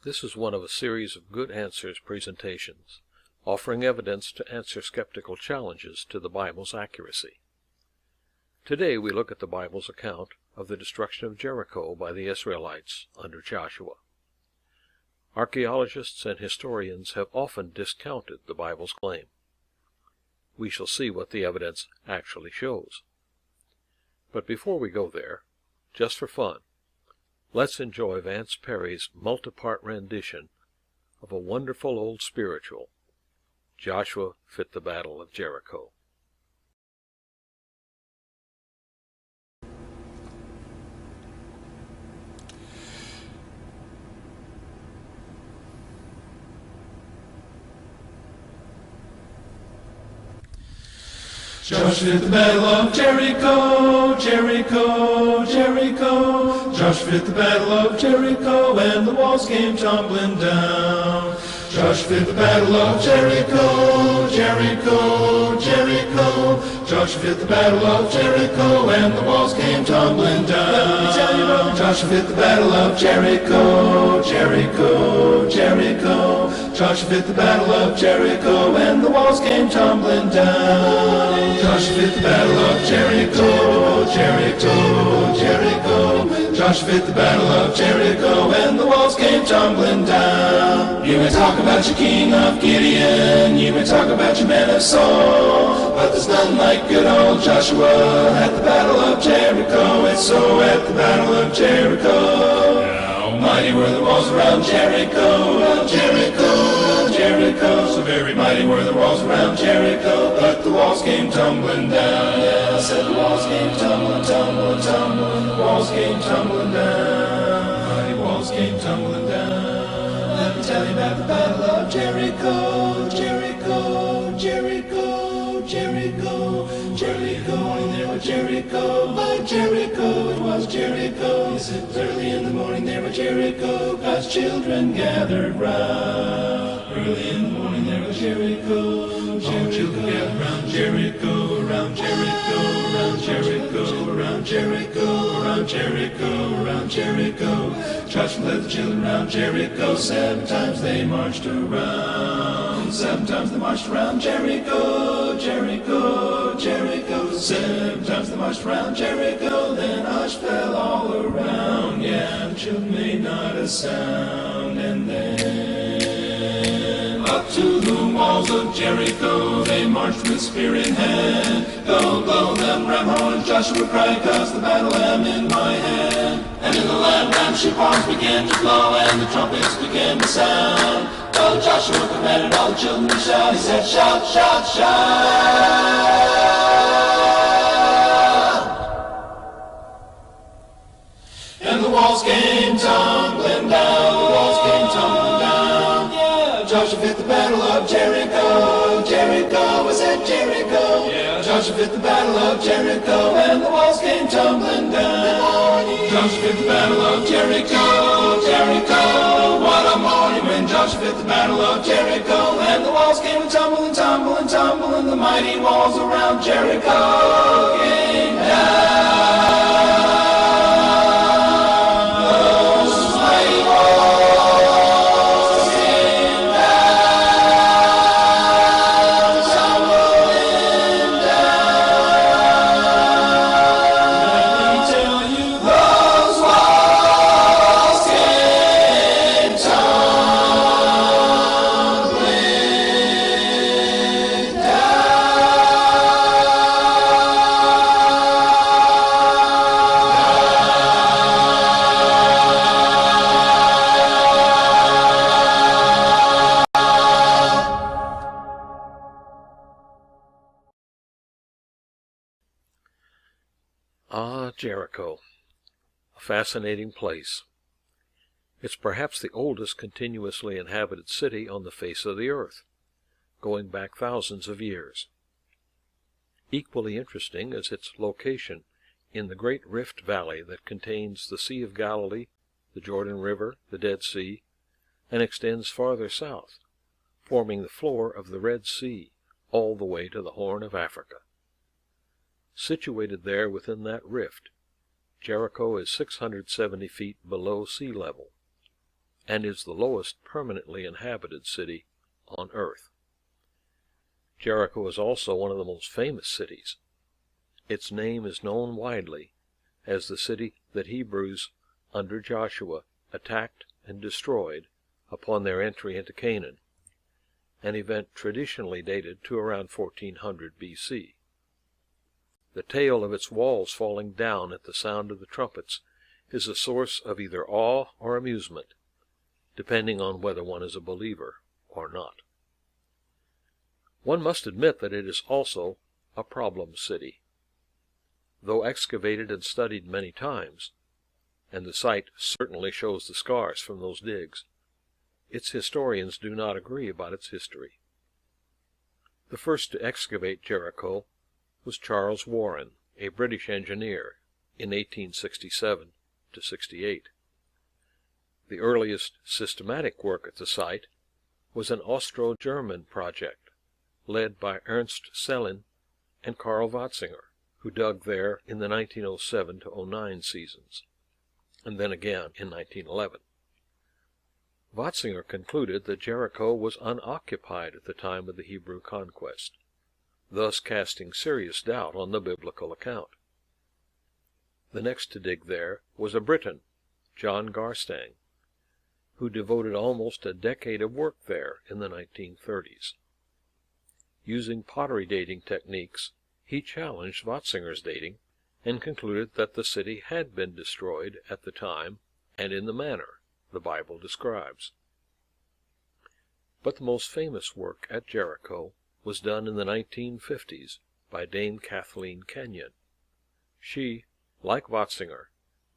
This is one of a series of Good Answers presentations, offering evidence to answer skeptical challenges to the Bible's accuracy. Today we look at the Bible's account of the destruction of Jericho by the Israelites under Joshua. Archaeologists and historians have often discounted the Bible's claim. We shall see what the evidence actually shows. But before we go there, just for fun, let's enjoy Vance Perry's multi-part rendition of a wonderful old spiritual, Joshua Fit the Battle of Jericho. Joshua fit the battle of Jericho, Jericho, Jericho. Joshua fit the battle of Jericho, and the walls came tumbling down. Joshua fit the battle of Jericho, Jericho, Jericho. Joshua fit the battle of Jericho, and the walls came tumbling down. Let me tell you about Joshua fit the battle of Jericho, Jericho, Jericho. Joshua fit the battle of Jericho, and the walls came tumbling down. Joshua fit the battle of Jericho, Jericho, Jericho. Joshua fit the battle of Jericho, and the walls came tumbling down. You may talk about your king of Gideon, you may talk about your man of Saul, but there's none like good old Joshua at the battle of Jericho. It's so at the battle of Jericho. How mighty were the walls around Jericho, around Jericho, around Jericho. So very mighty were the walls around Jericho, but the walls came tumbling down. Yeah, I said the walls came tumbling, tumbling, tumbling. The walls came tumbling down. Mighty walls came tumbling down. Let me tell you about the battle of Jericho, Jericho, Jericho, Jericho, Jericho. Morning there was Jericho, by Jericho it was Jericho. Yes, it was early in the morning there was Jericho, God's children gathered round. Early in the morning there was Jericho, children gathered round Jericho, around Jericho, around Jericho, around Jericho, around Jericho, around Jericho. Joshua led the children around Jericho, 7 times they marched around. 7 times they marched around Jericho, Jericho, Jericho. 7 times they marched around Jericho, then hush fell all around. Yeah, the children made not a sound, and then up to the walls of Jericho they marched with spear in hand. Go blow them ram horns, Joshua cried, 'cause the battle am in my hand. And in the land ram sheep horns began to blow, and the trumpets began to sound. Well, Joshua commanded all the children to shout. He said, shout, shout, shout. And the walls came tumbling down. The walls came tumbling down. Yeah, Joshua fit the battle of Jericho. Jericho was at Jericho. Yeah, Joshua fit the battle of Jericho, and the walls came tumbling down. Joshua fit the battle of Jericho, Jericho. What a morning when Joshua fit the battle of Jericho, and the walls came tumbling, tumbling, tumbling. The mighty walls around Jericho came down. Jericho, a fascinating place. It's perhaps the oldest continuously inhabited city on the face of the earth, going back thousands of years. Equally interesting is its location in the great rift valley that contains the Sea of Galilee, the Jordan River, the Dead Sea, and extends farther south, forming the floor of the Red Sea all the way to the Horn of Africa. Situated there within that rift, Jericho is 670 feet below sea level, and is the lowest permanently inhabited city on earth. Jericho is also one of the most famous cities. Its name is known widely as the city that Hebrews under Joshua attacked and destroyed upon their entry into Canaan, an event traditionally dated to around 1400 B.C. The tale of its walls falling down at the sound of the trumpets is a source of either awe or amusement, depending on whether one is a believer or not. One must admit that it is also a problem city. Though excavated and studied many times, and the site certainly shows the scars from those digs, its historians do not agree about its history. The first to excavate Jericho was Charles Warren, a British engineer, in 1867 to 68. The earliest systematic work at the site was an Austro-German project, led by Ernst Sellin and Karl Watzinger, who dug there in the 1907 to 09 seasons, and then again in 1911. Watzinger concluded that Jericho was unoccupied at the time of the Hebrew conquest, thus casting serious doubt on the biblical account. The next to dig there was a Briton, John Garstang, who devoted almost a decade of work there in the 1930s. Using pottery dating techniques, he challenged Watzinger's dating and concluded that the city had been destroyed at the time and in the manner the Bible describes. But the most famous work at Jericho was done in the 1950s by Dame Kathleen Kenyon. She, like Watzinger,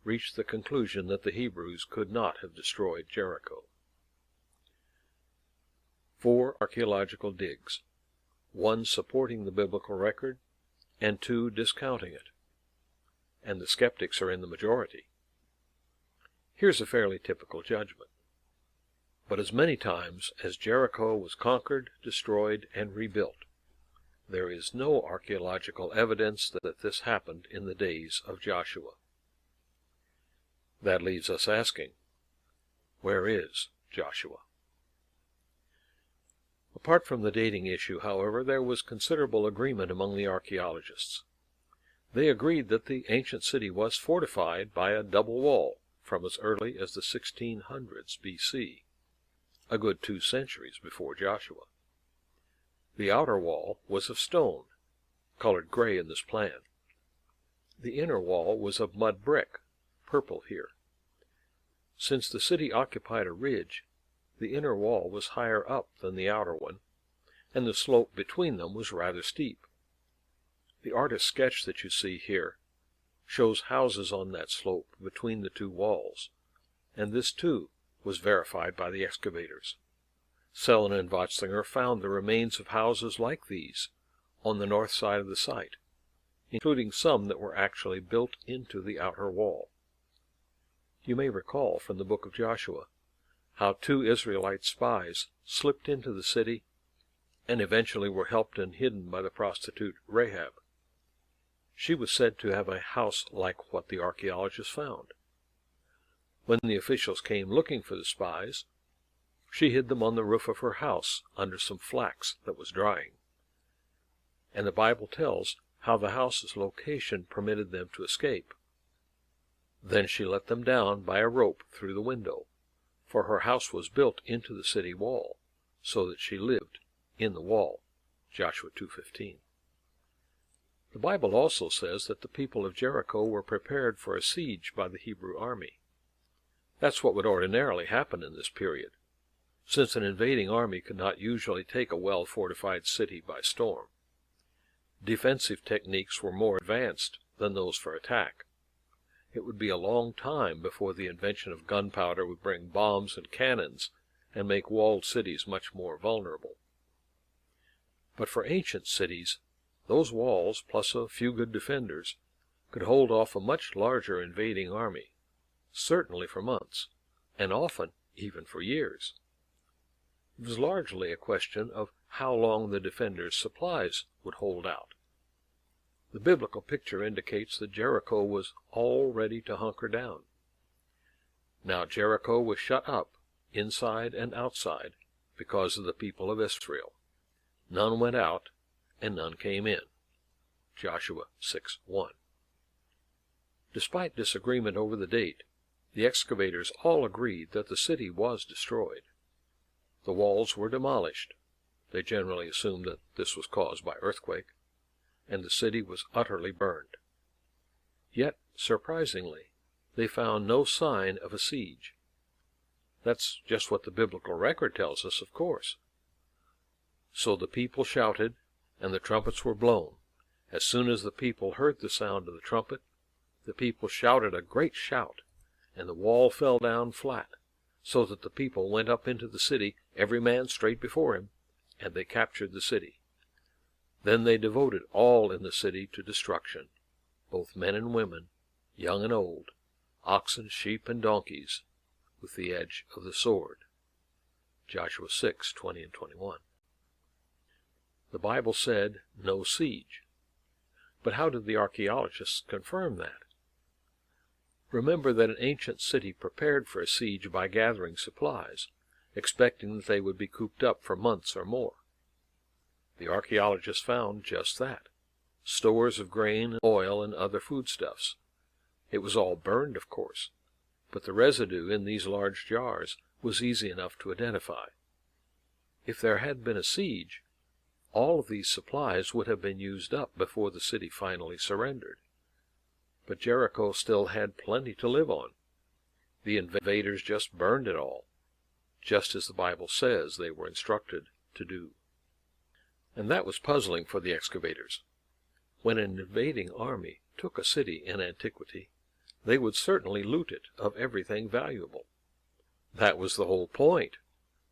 reached the conclusion that the Hebrews could not have destroyed Jericho. 4 archaeological digs, 1 supporting the biblical record, and 2 discounting it. And the skeptics are in the majority. Here's a fairly typical judgment. But as many times as Jericho was conquered, destroyed, and rebuilt, there is no archaeological evidence that this happened in the days of Joshua. That leaves us asking, where is Joshua? Apart from the dating issue, however, there was considerable agreement among the archaeologists. They agreed that the ancient city was fortified by a double wall from as early as the 1600s B.C., a good 2 centuries before Joshua. The outer wall was of stone, colored gray in this plan. The inner wall was of mud brick, purple here. Since the city occupied a ridge, the inner wall was higher up than the outer one, and the slope between them was rather steep. The artist's sketch that you see here shows houses on that slope between the 2 walls, and this too was verified by the excavators. Sellin and Watzinger found the remains of houses like these on the north side of the site, including some that were actually built into the outer wall. You may recall from the book of Joshua how 2 Israelite spies slipped into the city and eventually were helped and hidden by the prostitute Rahab. She was said to have a house like what the archaeologists found. When the officials came looking for the spies, she hid them on the roof of her house under some flax that was drying. And the Bible tells how the house's location permitted them to escape. Then she let them down by a rope through the window, for her house was built into the city wall, so that she lived in the wall. Joshua 2:15. The Bible also says that the people of Jericho were prepared for a siege by the Hebrew army. That's what would ordinarily happen in this period, since an invading army could not usually take a well-fortified city by storm. Defensive techniques were more advanced than those for attack. It would be a long time before the invention of gunpowder would bring bombs and cannons and make walled cities much more vulnerable. But for ancient cities, those walls, plus a few good defenders, could hold off a much larger invading army, certainly for months, and often even for years. It was largely a question of how long the defenders' supplies would hold out. The biblical picture indicates that Jericho was all ready to hunker down. Now Jericho was shut up inside and outside, because of the people of Israel. None went out, and none came in. Joshua 6:1. Despite disagreement over the date, the excavators all agreed that the city was destroyed. The walls were demolished. They generally assumed that this was caused by earthquake, and the city was utterly burned. Yet, surprisingly, they found no sign of a siege. That's just what the biblical record tells us, of course. So the people shouted, and the trumpets were blown. As soon as the people heard the sound of the trumpet, the people shouted a great shout, and the wall fell down flat, so that the people went up into the city, every man straight before him, and they captured the city. Then they devoted all in the city to destruction, both men and women, young and old, oxen, sheep, and donkeys, with the edge of the sword. Joshua 6:20 and 21. The Bible said no siege. But how did the archaeologists confirm that? Remember that an ancient city prepared for a siege by gathering supplies, expecting that they would be cooped up for months or more. The archaeologists found just that: stores of grain, oil, and other foodstuffs. It was all burned, of course, but the residue in these large jars was easy enough to identify. If there had been a siege, all of these supplies would have been used up before the city finally surrendered. But Jericho still had plenty to live on. The invaders just burned it all, just as the Bible says they were instructed to do. And that was puzzling for the excavators. When an invading army took a city in antiquity, they would certainly loot it of everything valuable. That was the whole point.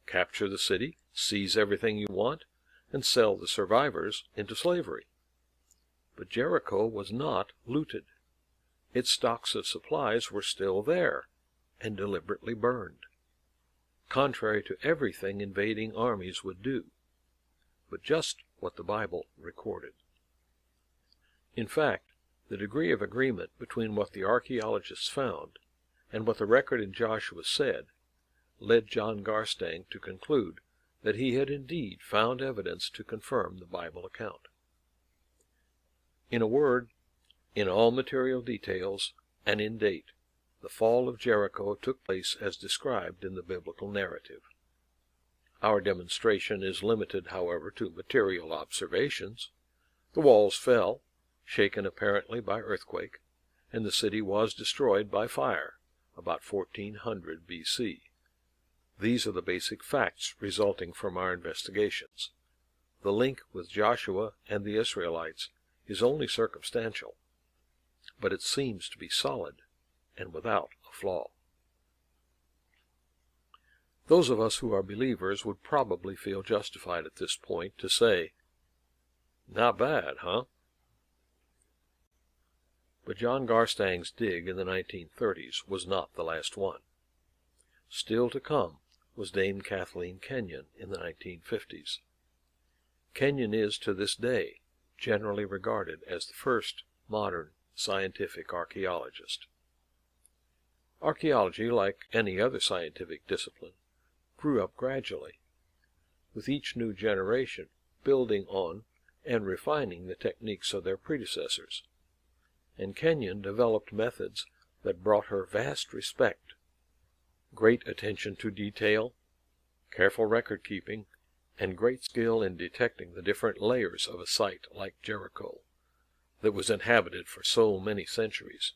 Capture the city, seize everything you want, and sell the survivors into slavery. But Jericho was not looted. Its stocks of supplies were still there, and deliberately burned, contrary to everything invading armies would do, but just what the Bible recorded. In fact, the degree of agreement between what the archaeologists found and what the record in Joshua said led John Garstang to conclude that he had indeed found evidence to confirm the Bible account. In a word, in all material details and in date, the fall of Jericho took place as described in the biblical narrative. Our demonstration is limited, however, to material observations. The walls fell, shaken apparently by earthquake, and the city was destroyed by fire, about 1400 B.C. These are the basic facts resulting from our investigations. The link with Joshua and the Israelites is only circumstantial, but it seems to be solid and without a flaw. Those of us who are believers would probably feel justified at this point to say, "Not bad, huh?" But John Garstang's dig in the 1930s was not the last one. Still to come was Dame Kathleen Kenyon in the 1950s. Kenyon is to this day generally regarded as the first modern scientific archaeologist. Archaeology, like any other scientific discipline, grew up gradually, with each new generation building on and refining the techniques of their predecessors, and Kenyon developed methods that brought her vast respect, great attention to detail, careful record-keeping, and great skill in detecting the different layers of a site like Jericho, that was inhabited for so many centuries.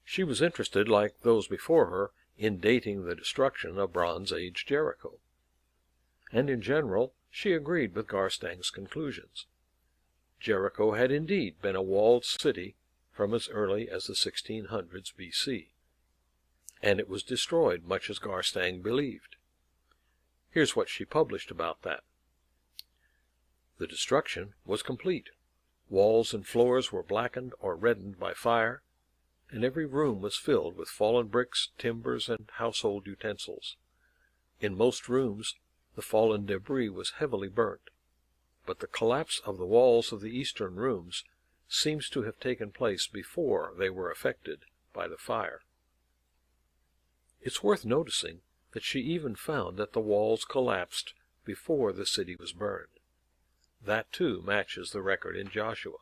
She was interested, like those before her, in dating the destruction of Bronze Age Jericho. And in general, she agreed with Garstang's conclusions. Jericho had indeed been a walled city from as early as the 1600s B.C., and it was destroyed much as Garstang believed. Here's what she published about that. The destruction was complete. Walls and floors were blackened or reddened by fire, and every room was filled with fallen bricks, timbers, and household utensils. In most rooms, the fallen debris was heavily burnt, but the collapse of the walls of the eastern rooms seems to have taken place before they were affected by the fire. It's worth noticing that she even found that the walls collapsed before the city was burned. That, too, matches the record in Joshua.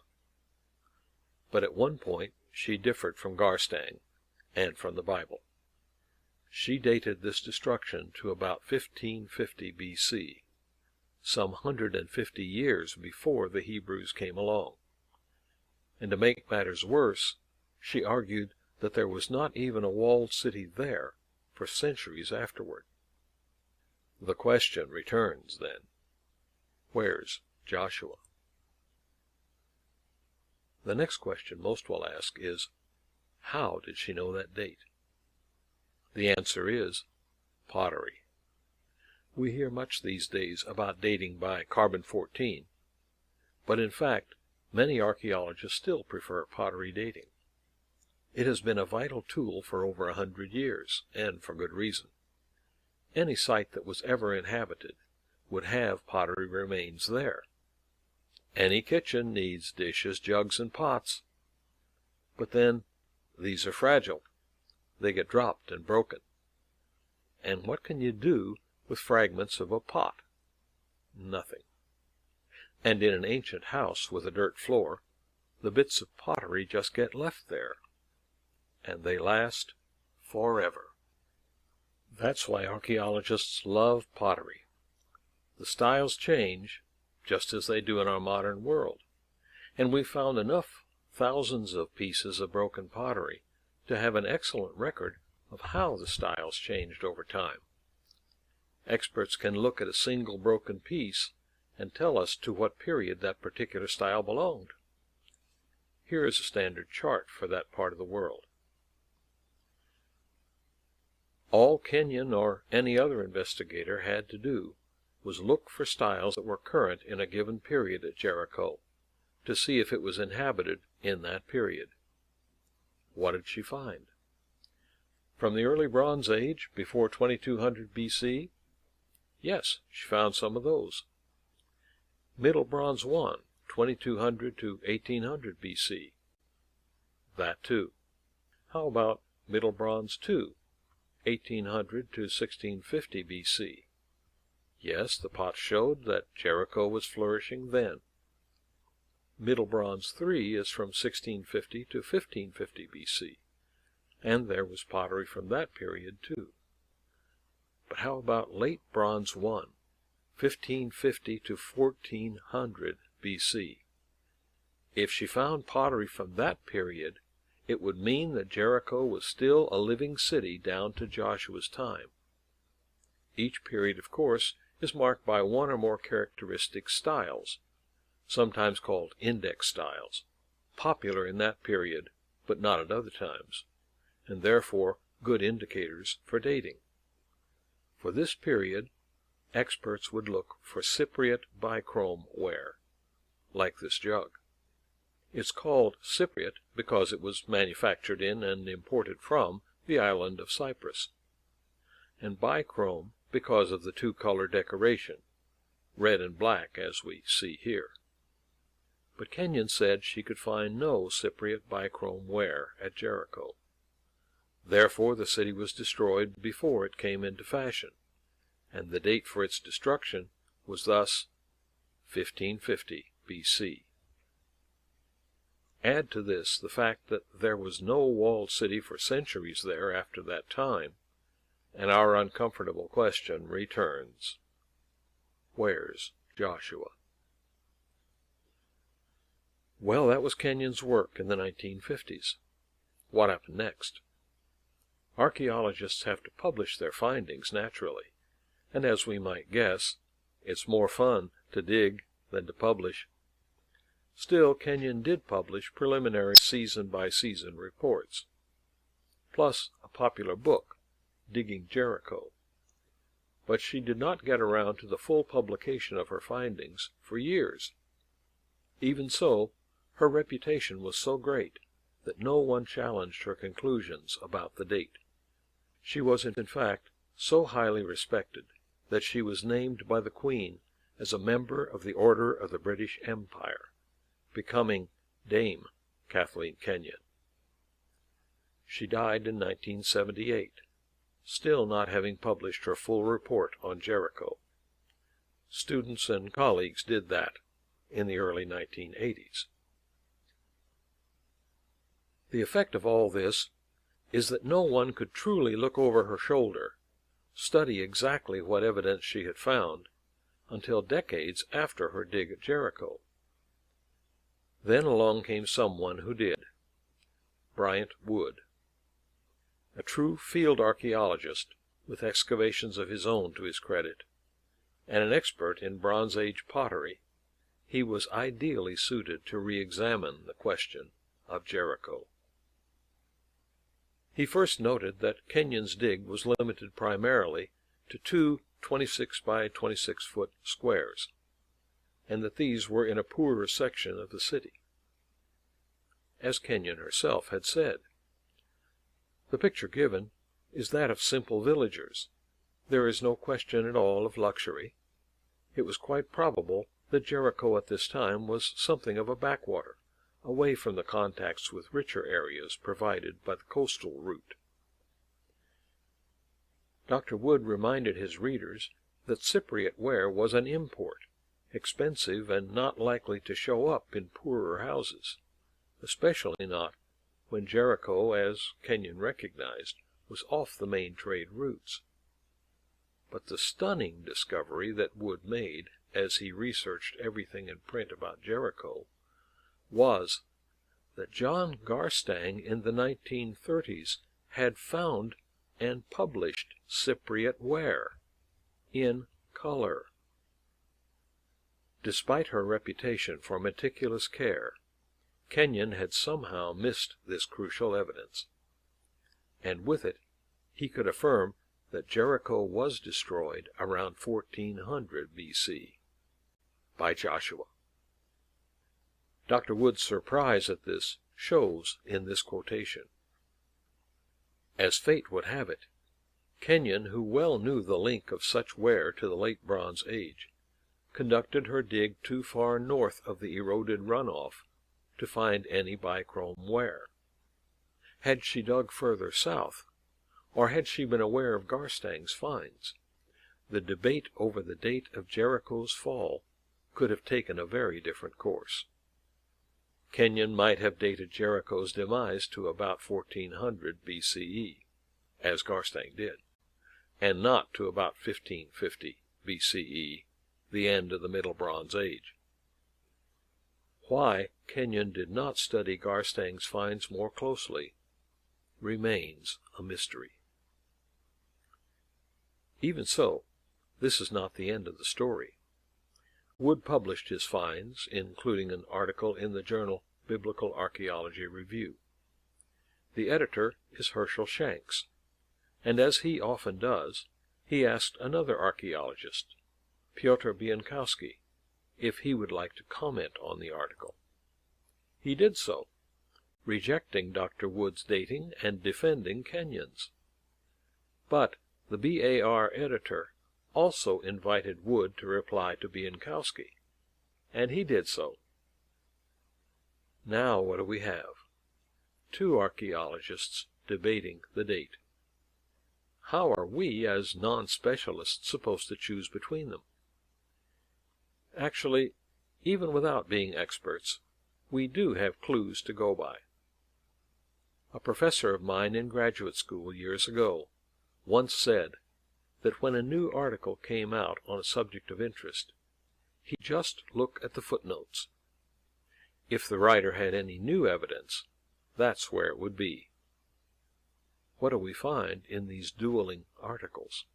But at one point she differed from Garstang and from the Bible. She dated this destruction to about 1550 B.C., some 150 years before the Hebrews came along. And to make matters worse, she argued that there was not even a walled city there for centuries afterward. The question returns, then, where's Joshua? The next question most will ask is, how did she know that date? The answer is pottery. We hear much these days about dating by carbon-14, but in fact, many archaeologists still prefer pottery dating. It has been a vital tool for over 100 years, and for good reason. Any site that was ever inhabited would have pottery remains there. Any kitchen needs dishes, jugs, and pots. But then, these are fragile. They get dropped and broken. And what can you do with fragments of a pot? Nothing. And in an ancient house with a dirt floor, the bits of pottery just get left there. And they last forever. That's why archaeologists love pottery. The styles change, just as they do in our modern world, and we've found enough thousands of pieces of broken pottery to have an excellent record of how the styles changed over time. Experts can look at a single broken piece and tell us to what period that particular style belonged. Here is a standard chart for that part of the world. All Kenyon or any other investigator had to do was look for styles that were current in a given period at Jericho, to see if it was inhabited in that period. What did she find? From the early Bronze Age, before 2200 B.C.? Yes, she found some of those. Middle Bronze I, 2200 to 1800 B.C.? That too. How about Middle Bronze II, 1800 to 1650 B.C.? Yes, the pots showed that Jericho was flourishing then. Middle Bronze III is from 1650 to 1550 B.C., and there was pottery from that period too. But how about Late Bronze I, 1550 to 1400 B.C.? If she found pottery from that period, it would mean that Jericho was still a living city down to Joshua's time. Each period, of course, is marked by one or more characteristic styles, sometimes called index styles, popular in that period, but not at other times, and therefore good indicators for dating. For this period, experts would look for Cypriot bichrome ware, like this jug. It's called Cypriot because it was manufactured in and imported from the island of Cyprus, and bichrome because of the two-color decoration, red and black as we see here. But Kenyon said she could find no Cypriot bichrome ware at Jericho. Therefore the city was destroyed before it came into fashion, and the date for its destruction was thus 1550 B.C. Add to this the fact that there was no walled city for centuries there after that time, and our uncomfortable question returns. Where's Joshua? Well, that was Kenyon's work in the 1950s. What happened next? Archaeologists have to publish their findings, naturally, and as we might guess, it's more fun to dig than to publish. Still, Kenyon did publish preliminary season-by-season reports, plus a popular book, Digging Jericho. But she did not get around to the full publication of her findings for years. Even so, her reputation was so great that no one challenged her conclusions about the date. She was, in fact, so highly respected that she was named by the Queen as a member of the Order of the British Empire, becoming Dame Kathleen Kenyon. She died in 1978, still not having published her full report on Jericho. Students and colleagues did that in the early 1980s. The effect of all this is that no one could truly look over her shoulder, study exactly what evidence she had found, until decades after her dig at Jericho. Then along came someone who did, Bryant Wood. A true field archaeologist, with excavations of his own to his credit, and an expert in Bronze Age pottery, he was ideally suited to re-examine the question of Jericho. He first noted that Kenyon's dig was limited primarily to two 26 by 26 foot squares, and that these were in a poorer section of the city. As Kenyon herself had said, "The picture given is that of simple villagers. There is no question at all of luxury. It was quite probable that Jericho at this time was something of a backwater, away from the contacts with richer areas provided by the coastal route." Dr. Wood reminded his readers that Cypriot ware was an import, expensive and not likely to show up in poorer houses, especially not when Jericho, as Kenyon recognized, was off the main trade routes. But the stunning discovery that Wood made as he researched everything in print about Jericho was that John Garstang in the 1930s had found and published Cypriot ware in color. Despite her reputation for meticulous care, Kenyon had somehow missed this crucial evidence, and with it he could affirm that Jericho was destroyed around 1400 B.C. by Joshua. Dr. Wood's surprise at this shows in this quotation. As fate would have it, Kenyon, who well knew the link of such ware to the late Bronze Age, conducted her dig too far north of the eroded runoff to find any bichrome ware. Had she dug further south, or had she been aware of Garstang's finds, the debate over the date of Jericho's fall could have taken a very different course. Kenyon might have dated Jericho's demise to about 1400 BCE, as Garstang did, and not to about 1550 BCE, the end of the Middle Bronze Age. Why Kenyon did not study Garstang's finds more closely remains a mystery. Even so, this is not the end of the story. Wood published his finds, including an article in the journal Biblical Archaeology Review. The editor is Herschel Shanks, and as he often does, he asked another archaeologist, Piotr Bienkowski, if he would like to comment on the article. He did so, rejecting Dr. Wood's dating and defending Kenyon's. But the BAR editor also invited Wood to reply to Bienkowski, and he did so. Now what do we have? Two archaeologists debating the date. How are we, as non-specialists, supposed to choose between them? Actually, even without being experts, we do have clues to go by. A professor of mine in graduate school years ago once said that when a new article came out on a subject of interest, he'd just look at the footnotes. If the writer had any new evidence, that's where it would be. What do we find in these dueling articles?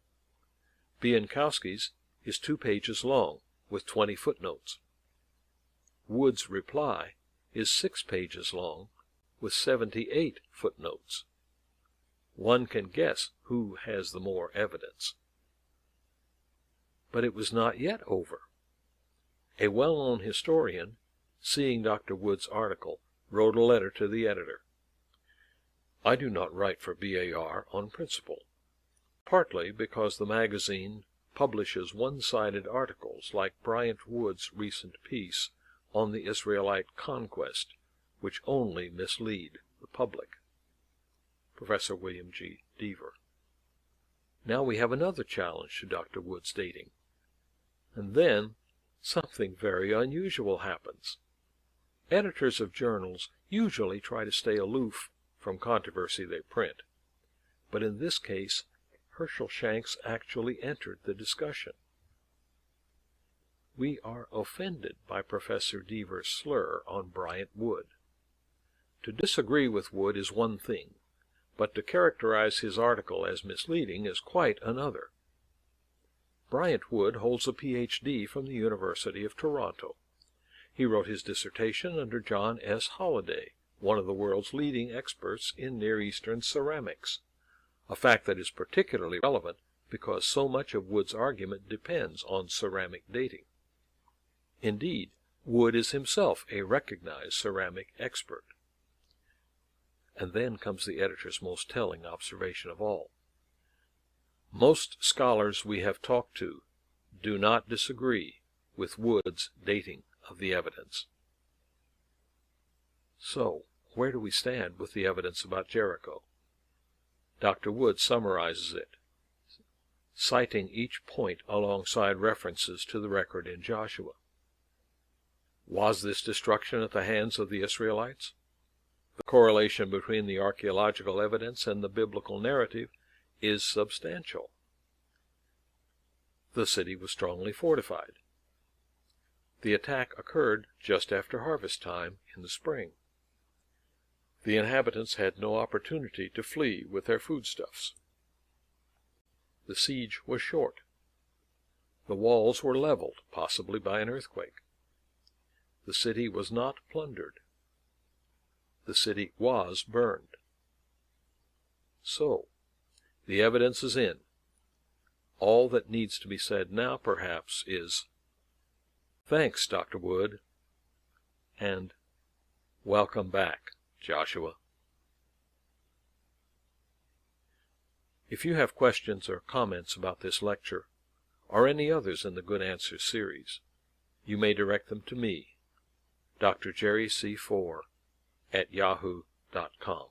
Bienkowski's is 2 pages long, with 20 footnotes. Wood's reply is 6 pages long, with 78 footnotes. One can guess who has the more evidence. But it was not yet over. A well-known historian, seeing Dr. Wood's article, wrote a letter to the editor. I do not write for BAR on principle, partly because the magazine publishes one-sided articles like Bryant Wood's recent piece on the Israelite conquest, which only mislead the public. Professor William G. Deaver. Now we have another challenge to Dr. Wood's dating. And then something very unusual happens. Editors of journals usually try to stay aloof from controversy they print, but in this case Herschel Shanks actually entered the discussion. We are offended by Professor Deaver's slur on Bryant Wood. To disagree with Wood is one thing, but to characterize his article as misleading is quite another. Bryant Wood holds a Ph.D. from the University of Toronto. He wrote his dissertation under John S. Holliday, one of the world's leading experts in Near Eastern ceramics, a fact that is particularly relevant because so much of Wood's argument depends on ceramic dating. Indeed, Wood is himself a recognized ceramic expert. And then comes the editor's most telling observation of all. Most scholars we have talked to do not disagree with Wood's dating of the evidence. So, where do we stand with the evidence about Jericho? Dr. Wood summarizes it, citing each point alongside references to the record in Joshua. Was this destruction at the hands of the Israelites? The correlation between the archaeological evidence and the biblical narrative is substantial. The city was strongly fortified. The attack occurred just after harvest time in the spring. The inhabitants had no opportunity to flee with their foodstuffs. The siege was short. The walls were leveled, possibly by an earthquake. The city was not plundered. The city was burned. So, the evidence is in. All that needs to be said now, perhaps, is, "Thanks, Dr. Wood," and "Welcome back, Joshua." If you have questions or comments about this lecture, or any others in the Good Answers series, you may direct them to me, Dr. Jerry C. Fore, at yahoo.com.